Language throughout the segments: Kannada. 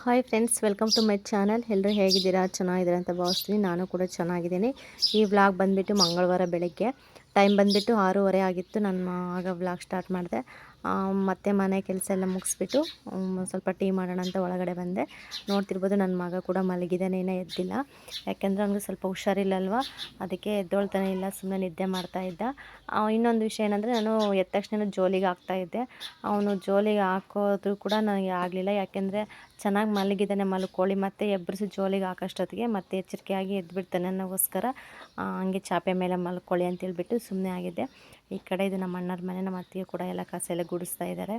Hi friends, welcome to my channel. ಎಲ್ಲರೂ ಹೇಗಿದ್ದೀರಾ? ಚೆನ್ನಾಗಿದ್ದೀರಾ ಅಂತ ಭಾವಿಸ್ತೀನಿ. ನಾನು ಕೂಡ ಚೆನ್ನಾಗಿದ್ದೀನಿ. ಈ ವ್ಲಾಗ್ ಬಂದುಬಿಟ್ಟು ಮಂಗಳವಾರ ಬೆಳಗ್ಗೆ ಟೈಮ್ ಬಂದುಬಿಟ್ಟು 6:30 ಆಗಿತ್ತು. ನಾನು ಆಗ ವ್ಲಾಗ್ ಸ್ಟಾರ್ಟ್ ಮಾಡಿದೆ. ಮತ್ತು ಮನೆ ಕೆಲಸ ಎಲ್ಲ ಮುಗಿಸ್ಬಿಟ್ಟು ಸ್ವಲ್ಪ ಟೀ ಮಾಡೋಣ ಅಂತ ಒಳಗಡೆ ಬಂದೆ. ನೋಡ್ತಿರ್ಬೋದು ನನ್ನ ಮಗ ಕೂಡ ಮಲಗಿದ್ದಾನೆ, ಏನೋ ಎದ್ದಿಲ್ಲ. ಯಾಕೆಂದರೆ ಅವ್ನಿಗೆ ಸ್ವಲ್ಪ ಹುಷಾರಿಲ್ಲಲ್ವ, ಅದಕ್ಕೆ ಎದ್ದೊಳ್ತಾನೆ ಇಲ್ಲ, ಸುಮ್ಮನೆ ನಿದ್ದೆ ಮಾಡ್ತಾಯಿದ್ದ. ಇನ್ನೊಂದು ವಿಷಯ ಏನಂದರೆ, ನಾನು ಎದ್ದ ತಕ್ಷಣ ಜೋಲಿಗೆ ಹಾಕ್ತಾಯಿದ್ದೆ. ಅವನು ಜೋಲಿಗೆ ಹಾಕೋದು ಕೂಡ ನನಗೆ ಆಗಲಿಲ್ಲ. ಯಾಕೆಂದರೆ ಚೆನ್ನಾಗಿ ಮಲಗಿದ್ದಾನೆ, ಮಲ್ಕೊಳ್ಳಿ ಮತ್ತೆ ಎಬ್ಬರಿಸಿ ಜೋಲಿಗೆ ಹಾಕೋಷ್ಟೊತ್ತಿಗೆ ಮತ್ತೆ ಎಚ್ಚರಿಕೆಯಾಗಿ ಎದ್ದುಬಿಡ್ತಾನೆ. ನನಗೋಸ್ಕರ ಹಂಗೆ ಚಾಪೆ ಮೇಲೆ ಮಲ್ಕೊಳ್ಳಿ ಅಂತೇಳ್ಬಿಟ್ಟು ಸುಮ್ಮನೆ ಆಗಿದ್ದೆ. ಈ ಕಡೆ ಇದು ನಮ್ಮ ಅಣ್ಣರ ಮನೆ, ನಮ್ಮ ಅತ್ತಿಗೆ ಕೂಡ ಎಲ್ಲ ಕಸ ಎಲ್ಲ ಗುಡಿಸ್ತಾ ಇದ್ದಾರೆ.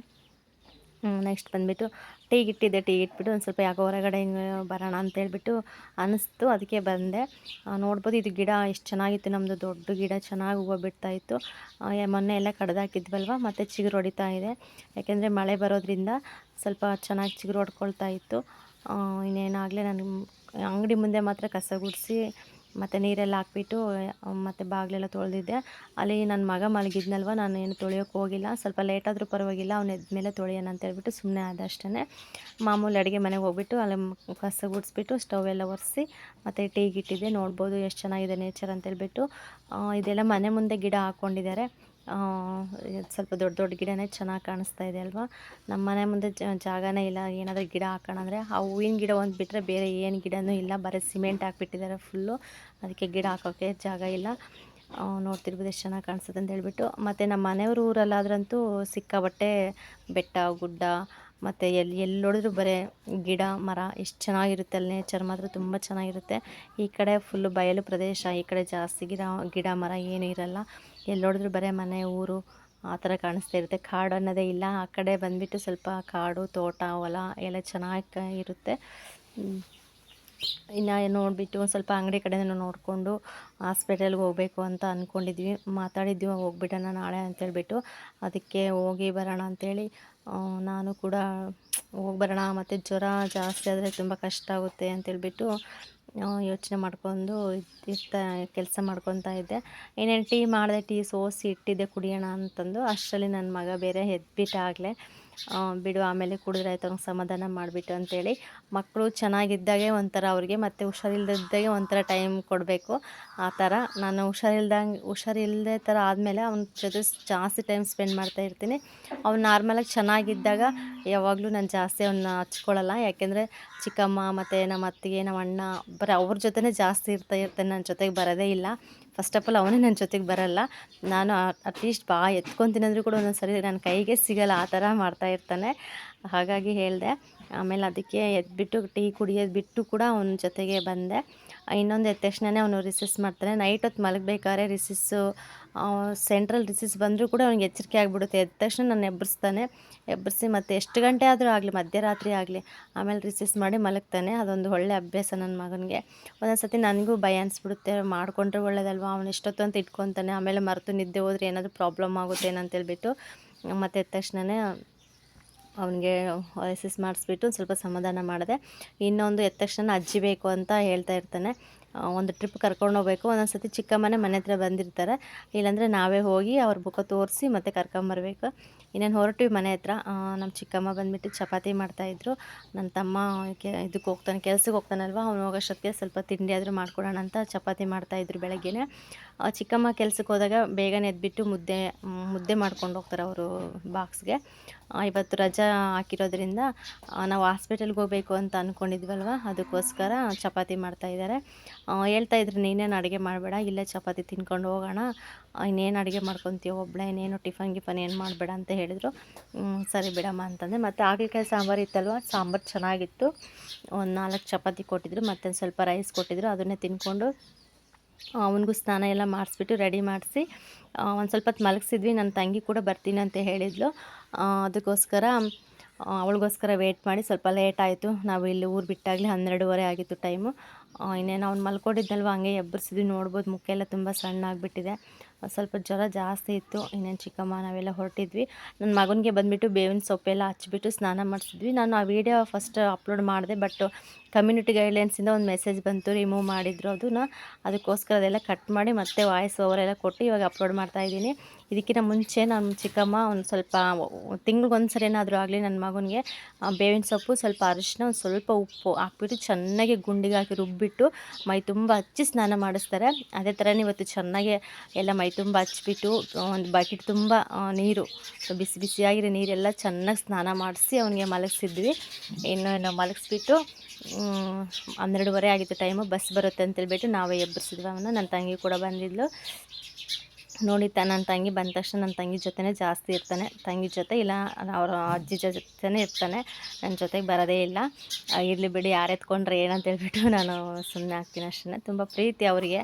ನೆಕ್ಸ್ಟ್ ಬಂದುಬಿಟ್ಟು ಟೀ ಇಟ್ಬಿಟ್ಟು ಒಂದು ಸ್ವಲ್ಪ ಯಾಕೋ ಹೊರಗಡೆ ಹಿಂಗೆ ಬರೋಣ ಅಂತೇಳ್ಬಿಟ್ಟು ಅನ್ನಿಸ್ತು, ಅದಕ್ಕೆ ಬಂದೆ. ನೋಡ್ಬೋದು ಇದು ಗಿಡ ಎಷ್ಟು ಚೆನ್ನಾಗಿತ್ತು, ನಮ್ಮದು ದೊಡ್ಡ ಗಿಡ ಚೆನ್ನಾಗಿ ಹೂವು ಬಿಡ್ತಾಯಿತ್ತು. ಮೊನ್ನೆ ಎಲ್ಲ ಕಡ್ದಾಕಿದ್ವಲ್ವ, ಮತ್ತು ಚಿಗುರು ಹೊಡಿತಾ ಇದೆ. ಯಾಕೆಂದರೆ ಮಳೆ ಬರೋದ್ರಿಂದ ಸ್ವಲ್ಪ ಚೆನ್ನಾಗಿ ಚಿಗುರು ಹೊಡ್ಕೊಳ್ತಾ ಇತ್ತು. ಇನ್ನೇನಾಗಲೇ ನಾನು ಅಂಗಡಿ ಮುಂದೆ ಮಾತ್ರ ಕಸ ಗುಡಿಸಿ ಮತ್ತು ನೀರೆಲ್ಲ ಹಾಕ್ಬಿಟ್ಟು ಮತ್ತು ಬಾಗಿಲೆಲ್ಲ ತೊಳೆದಿದ್ದೆ. ಅಲ್ಲಿ ನನ್ನ ಮಗ ಮಲಗಿದ್ನಲ್ವ, ನಾನು ಏನು ತೊಳೆಯೋಕ್ಕೆ ಹೋಗಿಲ್ಲ. ಸ್ವಲ್ಪ ಲೇಟಾದರೂ ಪರವಾಗಿಲ್ಲ, ಅವ್ನು ಎದ್ಮೇಲೆ ತೊಳೆಯೋಣ ಅಂತೇಳ್ಬಿಟ್ಟು ಸುಮ್ಮನೆ ಆದ ಅಷ್ಟೇ. ಮಾಮೂಲಿ ಅಡುಗೆ ಮನೆಗೆ ಹೋಗ್ಬಿಟ್ಟು ಅಲ್ಲಿ ಕಸ ಗುಡಿಸ್ಬಿಟ್ಟು ಸ್ಟವ್ ಎಲ್ಲ ಒರೆಸಿ ಮತ್ತು ಟೀಗಿಟ್ಟಿದ್ದೆ. ನೋಡ್ಬೋದು ಎಷ್ಟು ಚೆನ್ನಾಗಿದೆ ನೇಚರ್ ಅಂತೇಳ್ಬಿಟ್ಟು. ಇದೆಲ್ಲ ಮನೆ ಮುಂದೆ ಗಿಡ ಹಾಕ್ಕೊಂಡಿದ್ದಾರೆ. ಸ್ವಲ್ಪ ದೊಡ್ಡ ದೊಡ್ಡ ಗಿಡನೇ ಚೆನ್ನಾಗಿ ಕಾಣಿಸ್ತಾ ಇದೆ ಅಲ್ವಾ. ನಮ್ಮ ಮನೆ ಮುಂದೆ ಜಾಗನೇ ಇಲ್ಲ ಏನಾದರೂ ಗಿಡ ಹಾಕೋಣ ಅಂದರೆ. ಆ ಹೂವಿನ ಗಿಡ ಒಂದು ಬಿಟ್ಟರೆ ಬೇರೆ ಏನು ಗಿಡನೂ ಇಲ್ಲ, ಬರೀ ಸಿಮೆಂಟ್ ಹಾಕ್ಬಿಟ್ಟಿದ್ದಾರೆ ಫುಲ್ಲು. ಅದಕ್ಕೆ ಗಿಡ ಹಾಕೋಕ್ಕೆ ಜಾಗ ಇಲ್ಲ. ನೋಡ್ತಿರ್ಬೋದು ಎಷ್ಟು ಚೆನ್ನಾಗಿ ಕಾಣಿಸುತ್ತೆ ಅಂತ ಹೇಳ್ಬಿಟ್ಟು. ಮತ್ತು ನಮ್ಮ ಮನೆಯವ್ರ ಊರಲ್ಲಾದ್ರಂತೂ ಸಿಕ್ಕಾಬಟ್ಟೆ ಬೆಟ್ಟ ಗುಡ್ಡ, ಮತ್ತು ಎಲ್ಲಿ ನೋಡಿದ್ರು ಬರೀ ಗಿಡ ಮರ ಎಷ್ಟು ಚೆನ್ನಾಗಿರುತ್ತೆ. ಅಲ್ಲಿ ನೇಚರ್ ಮಾತ್ರ ತುಂಬ ಚೆನ್ನಾಗಿರುತ್ತೆ. ಈ ಕಡೆ ಫುಲ್ಲು ಬಯಲು ಪ್ರದೇಶ, ಈ ಕಡೆ ಜಾಸ್ತಿ ಗಿಡ ಮರ ಏನೂ ಇರಲ್ಲ. ಎಲ್ಲಿ ನೋಡಿದ್ರು ಬರೀ ಮನೆ ಊರು ಆ ಥರ ಕಾಣಿಸ್ತಾ ಇರುತ್ತೆ. ಕಾಡು ಅನ್ನೋದೇ ಇಲ್ಲ. ಆ ಕಡೆ ಬಂದುಬಿಟ್ಟು ಸ್ವಲ್ಪ ಕಾಡು ತೋಟ ಹೊಲ ಎಲ್ಲ ಚೆನ್ನಾಗಿ ಇರುತ್ತೆ. ಇನ್ನು ನೋಡಿಬಿಟ್ಟು ಒಂದು ಸ್ವಲ್ಪ ಅಂಗಡಿ ಕಡೆನೂ ನೋಡಿಕೊಂಡು ಹಾಸ್ಪಿಟಲ್ಗೆ ಹೋಗಬೇಕು ಅಂತ ಅಂದ್ಕೊಂಡಿದ್ವಿ, ಮಾತಾಡಿದ್ವಿ ಹೋಗ್ಬಿಡೋಣ ನಾಳೆ ಅಂತೇಳ್ಬಿಟ್ಟು. ಅದಕ್ಕೆ ಹೋಗಿ ಬರೋಣ ಅಂಥೇಳಿ ನಾನು ಕೂಡ ಹೋಗಿ ಬರೋಣ. ಮತ್ತು ಜ್ವರ ಜಾಸ್ತಿ ಆದರೆ ತುಂಬ ಕಷ್ಟ ಆಗುತ್ತೆ ಅಂತೇಳ್ಬಿಟ್ಟು ಯೋಚನೆ ಮಾಡ್ಕೊಂಡು ಕೆಲಸ ಮಾಡ್ಕೊತಾ ಇದ್ದೆ. ಏನೇನು ಟೀ ಮಾಡಿದೆ, ಟೀ ಸೋಸಿ ಇಟ್ಟಿದ್ದೆ ಕುಡಿಯೋಣ ಅಂತಂದು. ಅಷ್ಟರಲ್ಲಿ ನನ್ನ ಮಗ ಬೇರೆ ಎದ್ಬಿಟ್ಟಾಗಲೇ. ಬಿಡು ಆಮೇಲೆ ಕುಡಿದ್ರೆ ಆಯ್ತು, ಅವ್ನಿಗೆ ಸಮಾಧಾನ ಮಾಡಿಬಿಟ್ಟು ಅಂತೇಳಿ. ಮಕ್ಕಳು ಚೆನ್ನಾಗಿದ್ದಾಗೆ ಒಂಥರ ಅವ್ರಿಗೆ, ಮತ್ತು ಹುಷಾರಿಲ್ಲದಿದ್ದಾಗೆ ಒಂಥರ ಟೈಮ್ ಕೊಡಬೇಕು. ಆ ಥರ ನಾನು ಹುಷಾರಿಲ್ಲದೆ ಥರ ಆದಮೇಲೆ ಅವ್ನ ಜೊತೆ ಜಾಸ್ತಿ ಟೈಮ್ ಸ್ಪೆಂಡ್ ಮಾಡ್ತಾ ಇರ್ತೀನಿ. ಅವ್ನು ನಾರ್ಮಲಾಗಿ ಚೆನ್ನಾಗಿದ್ದಾಗ ಯಾವಾಗಲೂ ನಾನು ಜಾಸ್ತಿ ಅವನ್ನ ಹಚ್ಕೊಳ್ಳಲ್ಲ. ಯಾಕೆಂದರೆ ಚಿಕ್ಕಮ್ಮ ಮತ್ತು ನಮ್ಮ ಅತ್ತಿಗೆ ನಮ್ಮ ಅಣ್ಣ ಬರೀ ಅವ್ರ ಜೊತೆನೇ ಜಾಸ್ತಿ ಇರ್ತಾನೆ, ನನ್ನ ಜೊತೆಗೆ ಬರೋದೇ ಇಲ್ಲ. ಫಸ್ಟ್ ಆಫ್ ಆಲ್ ಅವನೇ ನನ್ನ ಜೊತೆಗೆ ಬರೋಲ್ಲ. ನಾನು ಅಟ್ಲೀಸ್ಟ್ ಎತ್ಕೊತೀನಿ ಅಂದರೂ ಕೂಡ ಒಂದೊಂದು ಸರಿ ನನ್ನ ಕೈಗೆ ಸಿಗೋಲ್ಲ, ಆ ಥರ ಮಾಡ್ತಾಯಿರ್ತಾನೆ. ಹಾಗಾಗಿ ಹೇಳಿದೆ. ಆಮೇಲೆ ಅದಕ್ಕೆ ಎದ್ಬಿಟ್ಟು ಟೀ ಕುಡಿಯೋದು ಬಿಟ್ಟು ಕೂಡ ಅವನ ಜೊತೆಗೆ ಬಂದೆ. ಇನ್ನೊಂದು ಎದ್ದ ತಕ್ಷಣವೇ ಅವನು ರಿಸಸ್ ಮಾಡ್ತಾನೆ. ನೈಟ್ ಹೊತ್ತು ಮಲಗಬೇಕಾದ್ರೆ ರಿಸಿಸ್ಸು ಸೆಂಟ್ರಲ್ ರಿಸಿಸ್ ಬಂದರೂ ಕೂಡ ಅವ್ನಿಗೆ ಎಚ್ಚರಿಕೆ ಆಗಿಬಿಡುತ್ತೆ. ಎದ್ದ ತಕ್ಷಣ ನಾನು ಎಬ್ಬರಿಸಿ ಮತ್ತು ಎಷ್ಟು ಗಂಟೆ ಆದರೂ ಆಗಲಿ, ಮಧ್ಯರಾತ್ರಿ ಆಗಲಿ, ಆಮೇಲೆ ರಿಸಿಸ್ ಮಾಡಿ ಮಲಗ್ತಾನೆ. ಅದೊಂದು ಒಳ್ಳೆ ಅಭ್ಯಾಸ ನನ್ನ ಮಗನಿಗೆ. ಒಂದೊಂದು ಸತಿ ನನಗೂ ಭಯ ಅನಿಸ್ಬಿಡುತ್ತೆ, ಮಾಡಿಕೊಂಡ್ರೆ ಒಳ್ಳೇದಲ್ವ, ಅವನು ಎಷ್ಟೊತ್ತು ಅಂತ ಇಟ್ಕೊತಾನೆ, ಆಮೇಲೆ ಮರೆತು ನಿದ್ದೆ ಹೋದರೆ ಏನಾದರೂ ಪ್ರಾಬ್ಲಮ್ ಆಗುತ್ತೆ ಏನಂತೇಳ್ಬಿಟ್ಟು ಮತ್ತು ಎದ್ದ ತಕ್ಷಣವೇ ಅವನಿಗೆ ರಿಸಿಸ್ ಮಾಡಿಸ್ಬಿಟ್ಟು ಸ್ವಲ್ಪ ಸಮಾಧಾನ ಮಾಡಿದೆ. ಇನ್ನೊಂದು ಎದ್ದ ತಕ್ಷಣ ಅಜ್ಜಿ ಬೇಕು ಅಂತ ಹೇಳ್ತಾ ಇರ್ತಾನೆ. ಒಂದು ಟ್ರಿಪ್ ಕರ್ಕೊಂಡು ಹೋಗ್ಬೇಕು. ಒಂದೊಂದು ಸತಿ ಚಿಕ್ಕಮ್ಮನೇ ಮನೆ ಹತ್ರ ಬಂದಿರ್ತಾರೆ, ಇಲ್ಲಾಂದರೆ ನಾವೇ ಹೋಗಿ ಅವ್ರ ಮುಖ ತೋರಿಸಿ ಮತ್ತು ಕರ್ಕೊಂಬರ್ಬೇಕು. ಇನ್ನೇನು ಹೊರಟಿವಿ ಮನೆ ಹತ್ರ. ನಮ್ಮ ಚಿಕ್ಕಮ್ಮ ಬಂದುಬಿಟ್ಟು ಚಪಾತಿ ಮಾಡ್ತಾಯಿದ್ರು. ನನ್ನ ತಮ್ಮ ಇದಕ್ಕೆ ಹೋಗ್ತಾನೆ, ಕೆಲ್ಸಕ್ಕೆ ಹೋಗ್ತಾನಲ್ವ, ಅವ್ನು ಹೋಗೋಷ್ಟೊತ್ತಿಗೆ ಸ್ವಲ್ಪ ತಿಂಡಿ ಆದರೂ ಮಾಡ್ಕೊಡೋಣ ಅಂತ ಚಪಾತಿ ಮಾಡ್ತಾಯಿದ್ರು ಬೆಳಗ್ಗೆನೇ. ಚಿಕ್ಕಮ್ಮ ಕೆಲ್ಸಕ್ಕೆ ಹೋದಾಗ ಬೇಗನೆ ಎದ್ಬಿಟ್ಟು ಮುದ್ದೆ ಮಾಡ್ಕೊಂಡು ಹೋಗ್ತಾರೆ ಅವರು ಬಾಕ್ಸ್ಗೆ. ಇವತ್ತು ರಜಾ ಹಾಕಿರೋದ್ರಿಂದ ನಾವು ಹಾಸ್ಪಿಟಲ್ಗೆ ಹೋಗಬೇಕು ಅಂತ ಅಂದ್ಕೊಂಡಿದ್ವಲ್ವ, ಅದಕ್ಕೋಸ್ಕರ ಚಪಾತಿ ಮಾಡ್ತಾಯಿದ್ದಾರೆ. ಹೇಳ್ತಾಯಿದ್ರು, ನೀನೇನು ಅಡುಗೆ ಮಾಡಬೇಡ, ಇಲ್ಲೇ ಚಪಾತಿ ತಿನ್ಕೊಂಡು ಹೋಗೋಣ, ಇನ್ನೇನು ಅಡುಗೆ ಮಾಡ್ಕೊತೀಯ ಒಬ್ಬಳೇ, ಇನ್ನೇನು ಟಿಫನ್ ಏನು ಮಾಡಬೇಡ ಅಂತ ಹೇಳಿದರು. ಸರಿ ಬಿಡಮ್ಮ ಅಂತಂದೆ. ಮತ್ತು ಹಾಗಲಕಾಯಿ ಸಾಂಬಾರು ಇತ್ತಲ್ವ, ಸಾಂಬಾರು ಚೆನ್ನಾಗಿತ್ತು. ಒಂದು 4 ಚಪಾತಿ ಕೊಟ್ಟಿದ್ರು, ಮತ್ತು ಸ್ವಲ್ಪ ರೈಸ್ ಕೊಟ್ಟಿದ್ರು. ಅದನ್ನೇ ತಿನ್ಕೊಂಡು ಅವನಿಗೂ ಸ್ನಾನ ಎಲ್ಲ ಮಾಡಿಸ್ಬಿಟ್ಟು ರೆಡಿ ಮಾಡಿಸಿ ಒಂದು ಸ್ವಲ್ಪ ಹೊತ್ತು ಮಲಗಿಸಿದ್ವಿ. ನನ್ನ ತಂಗಿ ಕೂಡ ಬರ್ತೀನಿ ಅಂತ ಹೇಳಿದ್ಲು. ಅದಕ್ಕೋಸ್ಕರ ಅವಳಿಗೋಸ್ಕರ ವೆಯ್ಟ್ ಮಾಡಿ ಸ್ವಲ್ಪ ಲೇಟ್ ಆಯಿತು. ನಾವು ಇಲ್ಲಿ ಊರು ಬಿಟ್ಟಾಗಲೇ 12:30 ಆಗಿತ್ತು ಟೈಮು. ಇನ್ನೇನು ಅವ್ನು ಮಲ್ಕೊಂಡಿದ್ದಲ್ವ, ಹಂಗೆ ಎಬ್ಬರಿಸಿದ್ವಿ. ನೋಡ್ಬೋದು ಮುಖ ಎಲ್ಲ ತುಂಬ ಸಣ್ಣ ಆಗಿಬಿಟ್ಟಿದೆ, ಸ್ವಲ್ಪ ಜ್ವರ ಜಾಸ್ತಿ ಇತ್ತು. ಇನ್ನೇನು ಚಿಕ್ಕಮ್ಮ ನಾವೆಲ್ಲ ಹೊರಟಿದ್ವಿ. ನನ್ನ ಮಗನಿಗೆ ಬಂದುಬಿಟ್ಟು ಬೇವಿನ ಸೊಪ್ಪೆಲ್ಲ ಹಚ್ಬಿಟ್ಟು ಸ್ನಾನ ಮಾಡಿಸಿದ್ವಿ. ನಾನು ಆ ವಿಡಿಯೋ ಫಸ್ಟ್ ಅಪ್ಲೋಡ್ ಮಾಡಿದೆ, ಬಟ್ ಕಮ್ಯುನಿಟಿ ಗೈಡ್ಲೈನ್ಸಿಂದ ಒಂದು ಮೆಸೇಜ್ ಬಂತು, ರಿಮೂವ್ ಮಾಡಿದ್ರು ಅದನ್ನು. ಅದಕ್ಕೋಸ್ಕರ ಅದೆಲ್ಲ ಕಟ್ ಮಾಡಿ ಮತ್ತೆ ವಾಯ್ಸ್ ಓವರೆಲ್ಲ ಕೊಟ್ಟು ಇವಾಗ ಅಪ್ಲೋಡ್ ಮಾಡ್ತಾಯಿದ್ದೀನಿ. ಇದಕ್ಕಿಂತ ಮುಂಚೆ ನಮ್ಮ ಚಿಕ್ಕಮ್ಮ ಒಂದು ಸ್ವಲ್ಪ ತಿಂಗ್ಳಿಗೊಂದ್ಸರಿ ಏನಾದರೂ ಆಗಲಿ ನನ್ನ ಮಗನಿಗೆ ಬೇವಿನ ಸೊಪ್ಪು, ಸ್ವಲ್ಪ ಅರಿಶಿನ, ಒಂದು ಸ್ವಲ್ಪ ಉಪ್ಪು ಹಾಕ್ಬಿಟ್ಟು ಚೆನ್ನಾಗಿ ಗುಂಡಿಗೆ ಹಾಕಿ ರುಬ್ಬಿಟ್ಟು ಮೈ ತುಂಬ ಹಚ್ಚಿ ಸ್ನಾನ ಮಾಡಿಸ್ತಾರೆ. ಅದೇ ಥರನೇ ಇವತ್ತು ಚೆನ್ನಾಗಿ ಎಲ್ಲ ಮೈ ತುಂಬ ಹಚ್ಬಿಟ್ಟು ಒಂದು ಬಕೆಟ್ ತುಂಬ ನೀರು, ಬಿಸಿ ಬಿಸಿಯಾಗಿರೋ ನೀರೆಲ್ಲ ಚೆನ್ನಾಗಿ ಸ್ನಾನ ಮಾಡಿಸಿ ಅವನಿಗೆ ಮಲಗಿಸಿದ್ವಿ. ಇನ್ನು ಮಲಗಿಸ್ಬಿಟ್ಟು 12:30 ಆಗಿತ್ತು ಟೈಮು. ಬಸ್ ಬರುತ್ತೆ ಅಂತೇಳ್ಬಿಟ್ಟು ನಾವೇ ಎಬ್ಬರಿಸಿದ್ವಿ ಅವನ್ನ. ನನ್ನ ತಂಗಿ ಕೂಡ ಬಂದಿದ್ಲು. ನೋಡಿ ನನ್ನ ತಂಗಿ ಬಂದ ತಕ್ಷಣ ನನ್ನ ತಂಗಿ ಜೊತೆನೇ ಜಾಸ್ತಿ ಇರ್ತಾನೆ. ತಂಗಿ ಜೊತೆ ಇಲ್ಲ ಅವರ ಅಜ್ಜಿ ಜೊತೆನೇ ಇರ್ತಾನೆ, ನನ್ನ ಜೊತೆಗೆ ಬರೋದೇ ಇಲ್ಲ. ಇರಲಿ ಬಿಡಿ, ಯಾರು ಎತ್ಕೊಂಡ್ರೆ ಏನಂತ ಹೇಳ್ಬಿಟ್ಟು ನಾನು ಸುಮ್ಮನೆ ಆಗ್ತೀನಿ ಅಷ್ಟೇ. ತುಂಬ ಪ್ರೀತಿ ಅವರಿಗೆ,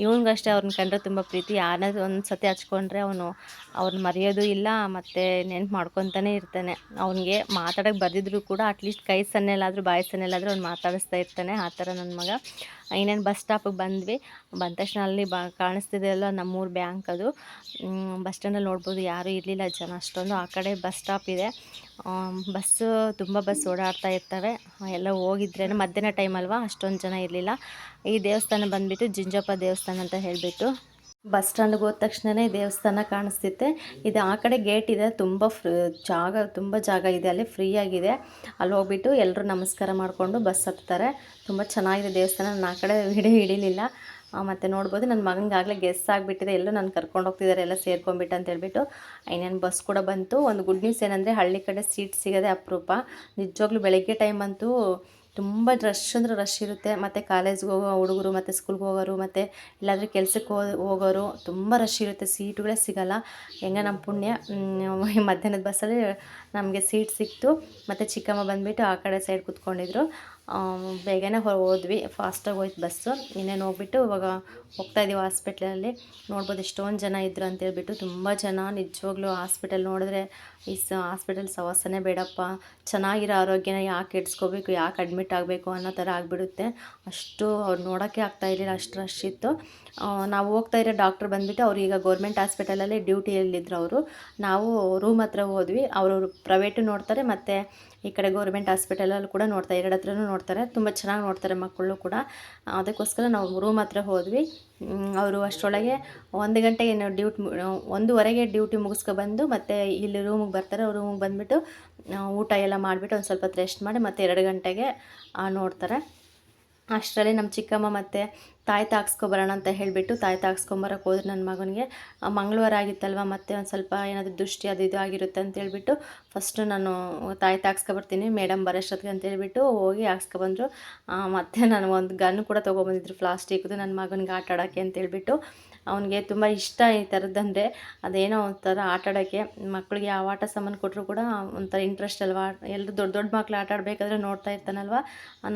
ಇವನಿಗಷ್ಟೇ ಅವ್ರನ್ನ ಕಂಡ್ರೆ ತುಂಬ ಪ್ರೀತಿ. ಯಾರಾದ್ರೂ ಒಂದು ಸತಿ ಹಚ್ಕೊಂಡ್ರೆ ಅವ್ರನ್ನ ಮರೆಯೋದು ಇಲ್ಲ, ಮತ್ತು ನೆನ್ಪು ಮಾಡ್ಕೊತಾನೆ ಇರ್ತಾನೆ. ಅವನಿಗೆ ಮಾತಾಡೋಕ್ಕೆ ಬರ್ದಿದ್ರು ಕೂಡ ಅಟ್ಲೀಸ್ಟ್ ಕೈ ಸನ್ನೆಲ್ಲಾದರೂ ಬಾಯಿ ಸನ್ನೆಲ್ಲಾದರೂ ಅವ್ನು ಮಾತಾಡಿಸ್ತಾ ಇರ್ತಾನೆ. ಆ ಥರ ನನ್ನ ಮಗ. ಇನ್ನೇನು ಬಸ್ ಸ್ಟಾಪಿಗೆ ಬಂದ್ವಿ. ಬಂದ ತಕ್ಷಣ ಅಲ್ಲಿ ಕಾಣಿಸ್ತಿದೆ ಅಲ್ಲ ನಮ್ಮೂರು ಬ್ಯಾಂಕ್ ಅದು. ಬಸ್ ಸ್ಟ್ಯಾಂಡಲ್ಲಿ ನೋಡ್ಬೋದು ಯಾರೂ ಇರಲಿಲ್ಲ ಜನ ಅಷ್ಟೊಂದು. ಆ ಕಡೆ ಬಸ್ ಸ್ಟಾಪ್ ಇದೆ. ತುಂಬ ಬಸ್ ಓಡಾಡ್ತಾ ಇರ್ತವೆ. ಎಲ್ಲ ಹೋಗಿದ್ರೇನು ಮಧ್ಯಾಹ್ನ ಟೈಮ್ ಅಲ್ವಾ, ಅಷ್ಟೊಂದು ಜನ ಇರಲಿಲ್ಲ. ಈ ದೇವಸ್ಥಾನ ಬಂದುಬಿಟ್ಟು ಜುಂಜಪ್ಪ ದೇವಸ್ಥಾನ ಅಂತ ಹೇಳಿಬಿಟ್ಟು. ಬಸ್ ಸ್ಟ್ಯಾಂಡ್ಗೆ ಹೋದ ತಕ್ಷಣವೇ ದೇವಸ್ಥಾನ ಕಾಣಿಸ್ತಿತ್ತೆ. ಇದು ಆ ಕಡೆ ಗೇಟ್ ಇದೆ, ತುಂಬ ಜಾಗ ಇದೆ, ಅಲ್ಲಿ ಫ್ರೀಯಾಗಿದೆ. ಅಲ್ಲಿ ಹೋಗ್ಬಿಟ್ಟು ಎಲ್ಲರೂ ನಮಸ್ಕಾರ ಮಾಡಿಕೊಂಡು ಬಸ್ ಹತ್ತಾರೆ. ತುಂಬ ಚೆನ್ನಾಗಿದೆ ದೇವಸ್ಥಾನ. ನಾನು ಆ ಕಡೆ ವಿಡಿಯೋ ಹಿಡಿಲಿಲ್ಲ. ಮತ್ತು ನೋಡ್ಬೋದು ನನ್ನ ಮಗನಿಗಾಗಲೇ ಗೆಸ್ ಆಗಿಬಿಟ್ಟಿದೆ, ಎಲ್ಲರೂ ನಾನು ಕರ್ಕೊಂಡು ಹೋಗ್ತಿದ್ದಾರೆ ಎಲ್ಲ ಸೇರ್ಕೊಂಡ್ಬಿಟ್ಟು ಅಂತ ಹೇಳ್ಬಿಟ್ಟು. ಇನ್ನೇನು ಬಸ್ ಕೂಡ ಬಂತು. ಒಂದು ಗುಡ್ ನ್ಯೂಸ್ ಏನಂದರೆ ಹಳ್ಳಿ ಕಡೆ ಸೀಟ್ ಸಿಗೋದೇ ಅಪರೂಪ. ನಿಜವಾಗ್ಲೂ ಬೆಳಗ್ಗೆ ಟೈಮ್ ಅಂತೂ ತುಂಬ ರಶ್ ಅಂದರೆ ರಶ್ ಇರುತ್ತೆ. ಮತ್ತು ಕಾಲೇಜ್ಗೆ ಹೋಗೋ ಹುಡುಗರು, ಮತ್ತು ಸ್ಕೂಲ್ಗೆ ಹೋಗೋರು, ಮತ್ತು ಎಲ್ಲಾದರೂ ಕೆಲ್ಸಕ್ಕೆ ಹೋಗೋರು ತುಂಬ ರಶ್ ಇರುತ್ತೆ. ಸೀಟುಗಳೇ ಸಿಗೋಲ್ಲ. ಹೆಂಗೆ ನಮ್ಮ ಪುಣ್ಯ ಮಧ್ಯಾಹ್ನದ ಬಸ್ಸಲ್ಲಿ ನಮಗೆ ಸೀಟ್ ಸಿಕ್ತು. ಮತ್ತು ಚಿಕ್ಕಮ್ಮ ಬಂದುಬಿಟ್ಟು ಆ ಕಡೆ ಸೈಡ್ ಕೂತ್ಕೊಂಡಿದ್ರು. ಬೇಗನೆ ಹೋದ್ವಿ, ಫಾಸ್ಟಾಗಿ ಹೋಯ್ತು ಬಸ್ಸು. ಇನ್ನೇನು ಹೋಗ್ಬಿಟ್ಟು ಇವಾಗ ಹೋಗ್ತಾಯಿದ್ದೀವಿ ಹಾಸ್ಪಿಟ್ಲಲ್ಲಿ. ನೋಡ್ಬೋದು ಎಷ್ಟೊಂದು ಜನ ಇದ್ರು ಅಂತೇಳ್ಬಿಟ್ಟು. ತುಂಬ ಜನ ನಿಜವಾಗ್ಲೂ ಹಾಸ್ಪಿಟಲ್ ನೋಡಿದ್ರೆ ಹಾಸ್ಪಿಟಲ್ ಸವಾಸನೇ ಬೇಡಪ್ಪ. ಚೆನ್ನಾಗಿರೋ ಆರೋಗ್ಯನ ಯಾಕೆ ಕೆಡಿಸ್ಕೋಬೇಕು, ಯಾಕೆ ಅಡ್ಮಿಟ್ ಆಗಬೇಕು ಅನ್ನೋ ಥರ ಆಗಿಬಿಡುತ್ತೆ. ಅಷ್ಟು ಅವ್ರು ನೋಡೋಕ್ಕೆ ಆಗ್ತಾಯಿರಲಿಲ್ಲ, ಅಷ್ಟು ರಶ್ ಇತ್ತು. ನಾವು ಹೋಗ್ತಾ ಇರೋ ಡಾಕ್ಟ್ರ್ ಬಂದುಬಿಟ್ಟು ಅವ್ರು ಈಗ ಗೌರ್ಮೆಂಟ್ ಹಾಸ್ಪಿಟಲಲ್ಲಿ ಡ್ಯೂಟಿಯಲ್ಲಿದ್ದರು ಅವರು. ನಾವು ರೂಮ್ ಹತ್ರ ಹೋದ್ವಿ. ಅವರು ಪ್ರೈವೇಟು ನೋಡ್ತಾರೆ, ಮತ್ತು ಈ ಕಡೆ ಗೌರ್ಮೆಂಟ್ ಹಾಸ್ಪಿಟಲಲ್ಲಿ ಕೂಡ ನೋಡ್ತಾರೆ, ಎರಡು ಹತ್ರನೂ ನೋಡ್ತಾರೆ. ತುಂಬ ಚೆನ್ನಾಗಿ ನೋಡ್ತಾರೆ ಮಕ್ಕಳು ಕೂಡ. ಅದಕ್ಕೋಸ್ಕರ ನಾವು ರೂಮ್ ಹತ್ರ ಹೋದ್ವಿ. ಅವರು ಅಷ್ಟರೊಳಗೆ 1 ಗಂಟೆಗೆ 1:15ಗೆ ಡ್ಯೂಟಿ ಮುಗಿಸ್ಕೊಬಂದು ಮತ್ತು ಇಲ್ಲಿ ರೂಮಿಗೆ ಬರ್ತಾರೆ. ರೂಮಿಗೆ ಬಂದುಬಿಟ್ಟು ಊಟ ಎಲ್ಲ ಮಾಡಿಬಿಟ್ಟು ಒಂದು ಸ್ವಲ್ಪ ಹೊತ್ತು ರೆಸ್ಟ್ ಮಾಡಿ ಮತ್ತು 2 ಗಂಟೆಗೆ ನೋಡ್ತಾರೆ. ಅಷ್ಟರಲ್ಲಿ ನಮ್ಮ ಚಿಕ್ಕಮ್ಮ ಮತ್ತು ತಾಯಿ ತಾಗಿಸ್ಕೊಬರೋಣ ಅಂತ ಹೇಳಿಬಿಟ್ಟು ತಾಯಿ ತಾಗಿಸ್ಕೊಂಬರಕ್ಕೆ ಹೋದ್ರೆ ನನ್ನ ಮಗನಿಗೆ. ಮಂಗಳವಾರ ಆಗಿತ್ತಲ್ವ, ಮತ್ತು ಒಂದು ಸ್ವಲ್ಪ ಏನಾದರೂ ದೃಷ್ಟಿ ಅದು ಇದು ಆಗಿರುತ್ತೆ ಅಂತೇಳ್ಬಿಟ್ಟು ಫಸ್ಟು ನಾನು ತಾಯಿ ತಾಗಿಸ್ಕೊಬರ್ತೀನಿ ಮೇಡಮ್ ಬರೋಷ್ಟೊತ್ತಿಗೆ ಅಂತೇಳ್ಬಿಟ್ಟು ಹೋಗಿ ಹಾಕ್ಸ್ಕೊಬಂದರು. ಮತ್ತು ನಾನು ಒಂದು ಗನ್ ಕೂಡ ತೊಗೊಬಂದಿದ್ರು ಪ್ಲಾಸ್ಟಿಕ್ದು, ನನ್ನ ಮಗನಿಗೆ ಆಟ ಆಡೋಕ್ಕೆ ಅಂತೇಳ್ಬಿಟ್ಟು. ಅವನಿಗೆ ತುಂಬ ಇಷ್ಟ ಈ ಥರದ್ದಂದರೆ. ಅದೇನೋ ಒಂಥರ ಆಟ ಆಡೋಕ್ಕೆ. ಮಕ್ಕಳಿಗೆ ಯಾವ ಆಟ ಸಾಮಾನು ಕೊಟ್ಟರು ಕೂಡ ಒಂಥರ ಇಂಟ್ರೆಸ್ಟ್ ಅಲ್ವಾ. ಎಲ್ಲರೂ ದೊಡ್ಡ ಮಕ್ಕಳು ಆಟ ಆಡಬೇಕಾದ್ರೆ ನೋಡ್ತಾ ಇರ್ತಾನಲ್ವ,